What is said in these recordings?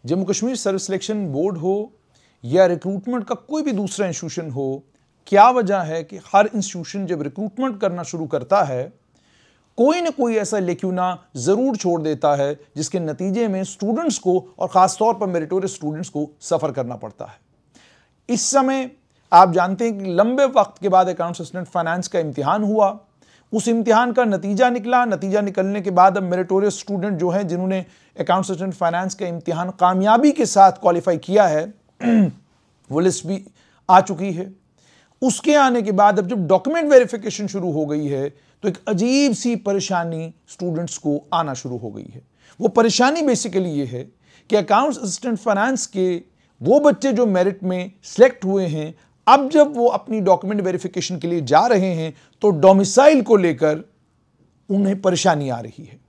Jammu Kashmir service selection board हो या recruitment का कोई भी दूसरा इंस्टीट्यूशन हो, क्या वजह है कि हर इंस्टीट्यूशन जब रिक्रूटमेंट करना शुरू करता है कोई ना कोई ऐसा लेक्यूना जरूर छोड़ देता है जिसके नतीजे में स्टूडेंट्स को और खासतौर पर मेरिटोरियस स्टूडेंट्स को सफर करना पड़ता है। इस समय आप जानते हैं कि लंबे वक्त के बाद अकाउंट्स असिस्टेंट फाइनेंस का इम्तिहान हुआ, उस इम्तिहान का नतीजा निकला। नतीजा निकलने के बाद अब मेरिटोरियस स्टूडेंट जो हैं जिन्होंने अकाउंट्स असिस्टेंट फाइनेंस का इम्तिहान कामयाबी के साथ क्वालिफाई किया है वो लिस्ट भी आ चुकी है। उसके आने के बाद अब जब डॉक्यूमेंट वेरिफिकेशन शुरू हो गई है तो एक अजीब सी परेशानी स्टूडेंट्स को आना शुरू हो गई है। वो परेशानी बेसिकली ये है कि अकाउंट्स असिस्टेंट फाइनेंस के वो बच्चे जो मेरिट में सिलेक्ट हुए हैं, अब जब वो अपनी डॉक्यूमेंट वेरिफिकेशन के लिए जा रहे हैं तो डोमिसाइल को लेकर उन्हें परेशानी आ रही है।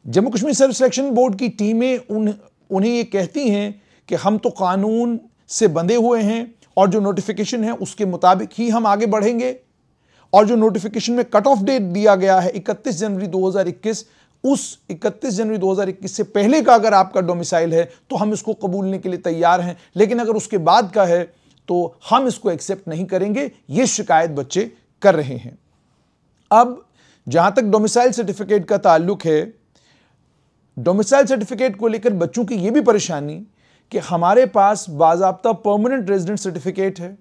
Jammu Kashmir service selection board की टीमें उन्हें ये कहती हैं कि हम तो कानून से बंधे हुए हैं और जो नोटिफिकेशन है उसके मुताबिक ही हम आगे बढ़ेंगे, और जो नोटिफिकेशन में कट ऑफ डेट दिया गया है 31 जनवरी 2021, उस 31 जनवरी 2021 से पहले का अगर आपका डोमिसाइल है तो हम इसको कबूलने के लिए तैयार हैं, लेकिन अगर उसके बाद का है तो हम इसको एक्सेप्ट नहीं करेंगे। ये शिकायत बच्चे कर रहे हैं। अब जहां तक डोमिसाइल सर्टिफिकेट का ताल्लुक है, डोमिसाइल सर्टिफिकेट को लेकर बच्चों की यह भी परेशानी कि हमारे पास बाज़ाब्ता परमानेंट रेजिडेंट सर्टिफिकेट है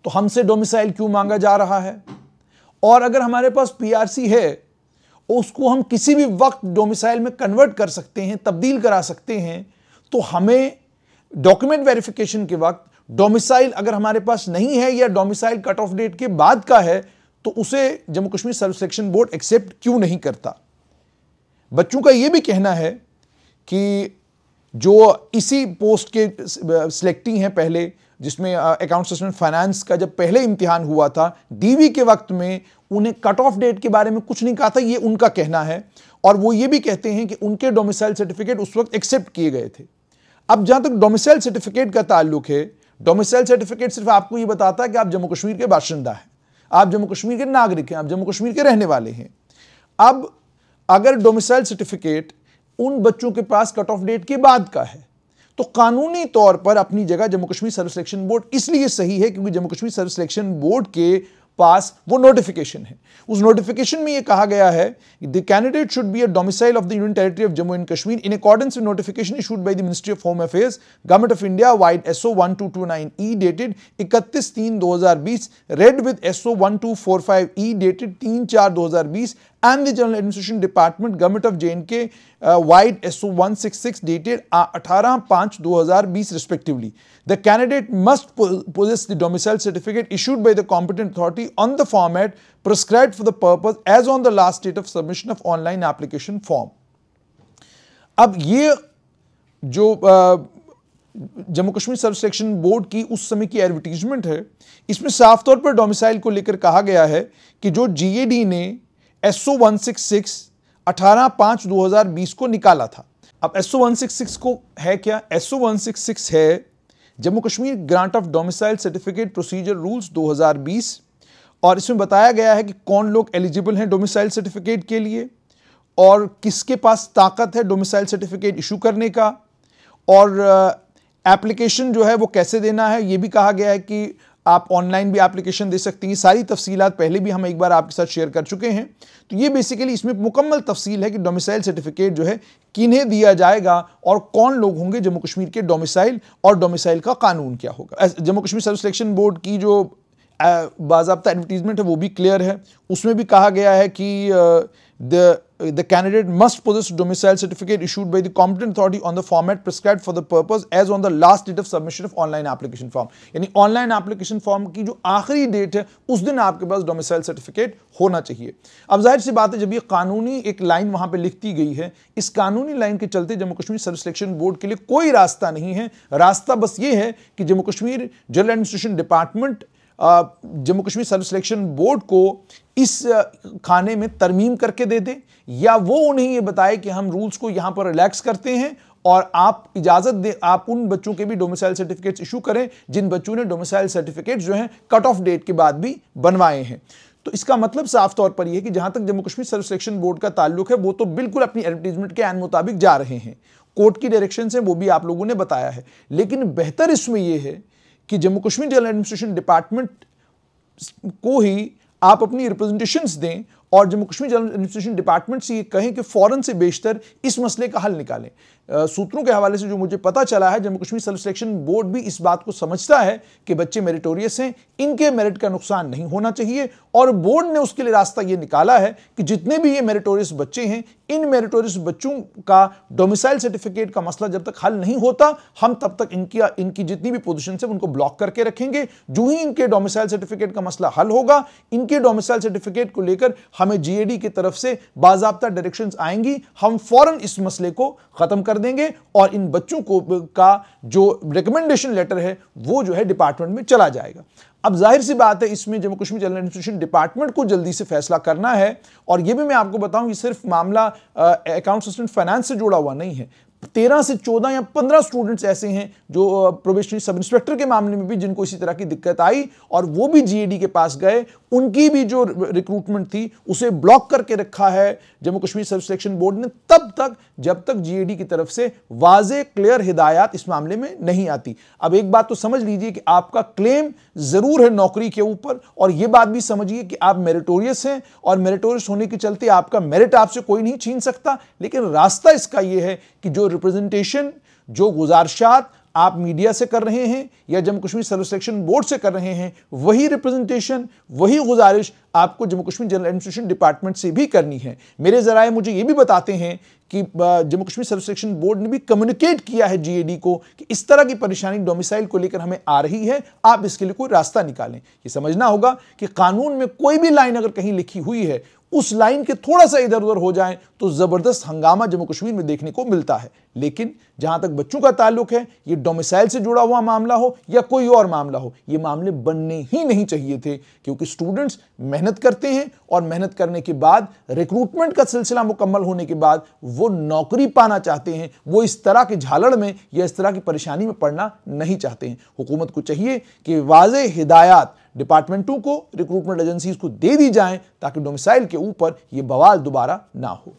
तो हमसे डोमिसाइल क्यों मांगा जा रहा है, और अगर हमारे पास पीआरसी है उसको हम किसी भी वक्त डोमिसाइल में कन्वर्ट कर सकते हैं, तब्दील करा सकते हैं, तो हमें डॉक्यूमेंट वेरिफिकेशन के वक्त डोमिसाइल अगर हमारे पास नहीं है या डोमिसाइल कट ऑफ डेट के बाद का है तो उसे Jammu Kashmir service selection board accept क्यों नहीं करता। बच्चों का यह भी कहना है कि जो इसी पोस्ट के सिलेक्टी हैं पहले, जिसमें अकाउंट्स असिस्टेंट फाइनेंस का जब पहले इम्तिहान हुआ था डीवी के वक्त में उन्हें कट ऑफ डेट के बारे में कुछ नहीं कहा था, ये उनका कहना है। और वो ये भी कहते हैं कि उनके डोमिसाइल सर्टिफिकेट उस वक्त एक्सेप्ट किए गए थे। अब जहां तक डोमिसाइल सर्टिफिकेट का ताल्लुक है, डोमिसाइल सर्टिफिकेट सिर्फ आपको ये बताता है कि आप जम्मू कश्मीर के बाशिंदा हैं, आप जम्मू कश्मीर के नागरिक हैं, आप जम्मू कश्मीर के रहने वाले हैं। अब अगर डोमिसाइल सर्टिफिकेट उन बच्चों के पास कट ऑफ डेट के बाद का है तो कानूनी तौर पर अपनी जगह Jammu Kashmir service selection board इसलिए सही है क्योंकि Jammu Kashmir service selection board के पास वो नोटिफिकेशन है। उस नोटिफिकेशन में ये कहा गया है the candidate should be a domicile of the union territory of Jammu and Kashmir in accordance with notification issued by the ministry of home affairs government of India wide SO 1229E dated 31/3/2020 read with SO 1245E dated 3/4/2020 and the General Administration Department Government of J&K wide SO 166 dated 18/5/2020 respectively. The candidate must possess the domicile certificate issued by the competent authority on the format prescribed for the purpose as on the last date of submission of online application form. अब ये जो Jammu Kashmir service selection board की उस समय की advertisement है, इसमें साफ तौर पर डोमिसाइल को लेकर कहा गया है कि जो GAD ने SO 166 18/5/2020 को निकाला था। अब SO 166 को है क्या? SO 166 है Jammu Kashmir grant of domicile certificate procedure rules 2020, और इसमें बताया गया है कि कौन लोग एलिजिबल हैं डोमिसाइल सर्टिफिकेट के लिए और किसके पास ताकत है डोमिसाइल सर्टिफिकेट इशू करने का, और एप्लीकेशन जो है वो कैसे देना है। ये भी कहा गया है कि आप ऑनलाइन भी एप्लीकेशन दे सकती हैं। सारी तफसीलात पहले भी हम एक बार आपके साथ शेयर कर चुके हैं। तो ये बेसिकली इसमें मुकम्मल तफसील है कि डोमिसाइल सर्टिफिकेट जो है किन्हें दिया जाएगा और कौन लोग होंगे जम्मू कश्मीर के डोमिसाइल, और डोमिसाइल का कानून क्या होगा। Jammu Kashmir service selection board की जो बाज़ाब्ता एडवर्टीजमेंट है वो भी क्लियर है। उसमें भी कहा गया है कि the candidate must possess domicile certificate issued by the competent authority on the format prescribed for the purpose as on the last date of submission of online application form. यानी ऑनलाइन एप्लीकेशन फॉर्म की जो आखिरी date है उस दिन आपके पास domicile certificate होना चाहिए। अब जाहिर सी बात है जब ये कानूनी एक लाइन वहां पे लिखती गई है, इस कानूनी लाइन के चलते Jammu Kashmir service selection board के लिए कोई रास्ता नहीं है। रास्ता बस ये है कि Jammu Kashmir general administration department Jammu Kashmir service selection board को इस खाने में तरमीम करके दे दे, या वो उन्हें ये बताए कि हम रूल्स को यहां पर रिलैक्स करते हैं और आप इजाजत दे, आप उन बच्चों के भी डोमिसाइल सर्टिफिकेट्स इशू करें जिन बच्चों ने डोमिसाइल सर्टिफिकेट जो हैं कट ऑफ डेट के बाद भी बनवाए हैं। तो इसका मतलब साफ तौर पर यह है कि जहां तक Jammu Kashmir service selection board का ताल्लुक है वो तो बिल्कुल अपनी एडवर्टीजमेंट के ऐन मुताबिक जा रहे हैं। कोर्ट की डायरेक्शंस हैं वो भी आप लोगों ने बताया है। लेकिन बेहतर इसमें यह है कि Jammu Kashmir general administration department को ही आप अपनी रिप्रेजेंटेशंस दें और Jammu Kashmir general administration department से ये कहें कि फौरन से बेशतर इस मसले का हल निकालें। सूत्रों के हवाले से जो मुझे पता चला है, Jammu Kashmir self selection board भी इस बात को समझता है कि बच्चे मेरिटोरियस हैं, इनके मेरिट का नुकसान नहीं होना चाहिए, और बोर्ड ने उसके लिए रास्ता ये निकाला है कि जितने भी ये मेरिटोरियस बच्चे हैं, इन मेरिटोरियस बच्चों का डोमिसाइल सर्टिफिकेट का मसला जब तक हल नहीं होता, हम तब तक इनकी जितनी भी पोजीशन है उनको ब्लॉक करके रखेंगे। जो ही इनके डोमिसाइल सर्टिफिकेट का मसला हल होगा, इनके डोमिसाइल सर्टिफिकेट को लेकर हमें जीएडी की तरफ से बाज़ाब्ता डायरेक्शंस आएंगी, हम फौरन इस मसले को खत्म कर देंगे और इन बच्चों को का जो रिकमेंडेशन लेटर है वो जो है डिपार्टमेंट में चला जाएगा। अब जाहिर सी बात है, इसमें Jammu Kashmir general administration department को जल्दी से फैसला करना है। और यह भी मैं आपको बताऊं, ये सिर्फ मामला अकाउंट असिस्टेंट फाइनेंस से जुड़ा हुआ नहीं है। 13 से 14 या 15 स्टूडेंट्स ऐसे हैं जो प्रोबेशनरी सब इंस्पेक्टर के मामले में भी जिनको इसी तरह की दिक्कत आई और वो भी जीएडी के पास गए, उनकी भी जो रिक्रूटमेंट थी उसे ब्लॉक करके रखा है Jammu Kashmir self selection board ने, तब तक जब तक जीएडी की तरफ से वाज़े क्लियर हिदायत इस मामले में नहीं आती। अब एक बात तो समझ लीजिए कि आपका क्लेम जरूर है नौकरी के ऊपर, और यह बात भी समझिए कि आप मेरिटोरियस हैं और मेरिटोरियस होने के चलते आपका मेरिट आपसे कोई नहीं छीन सकता। लेकिन रास्ता इसका यह है कि जो रिप्रेजेंटेशन, जो गुजारिशात आप मीडिया से कर रहे हैं या Jammu Kashmir self selection board से कर रहे हैं, वही रिप्रेजेंटेशन, वही गुजारिश आपको Jammu Kashmir general administration department से भी करनी है। मेरे जराए मुझे ये भी बताते हैं कि Jammu Kashmir self selection board ने भी कम्युनिकेट किया है जीएडी को कि इस तरह की परेशानी डोमिसाइल को लेकर हमें आ रही है, आप इसके लिए कोई रास्ता निकालें। ये समझना होगा कि कानून में कोई भी लाइन अगर कहीं लिखी हुई है, उस लाइन के थोड़ा सा इधर उधर हो जाए तो जबरदस्त हंगामा जम्मू कश्मीर में देखने को मिलता है। लेकिन जहां तक बच्चों का ताल्लुक है, ये डोमिसाइल से जुड़ा हुआ मामला हो या कोई और मामला हो, ये मामले बनने ही नहीं चाहिए थे, क्योंकि स्टूडेंट्स मेहनत करते हैं और मेहनत करने के बाद रिक्रूटमेंट का सिलसिला मुकम्मल होने के बाद वो नौकरी पाना चाहते हैं, वो इस तरह के झालड़ में या इस तरह की परेशानी में पड़ना नहीं चाहते हैं। हुकूमत को चाहिए कि वाज़े हिदायत डिपार्टमेंटों को, रिक्रूटमेंट एजेंसीज को दे दी जाएं ताकि डोमिसाइल के ऊपर यह बवाल दोबारा ना हो।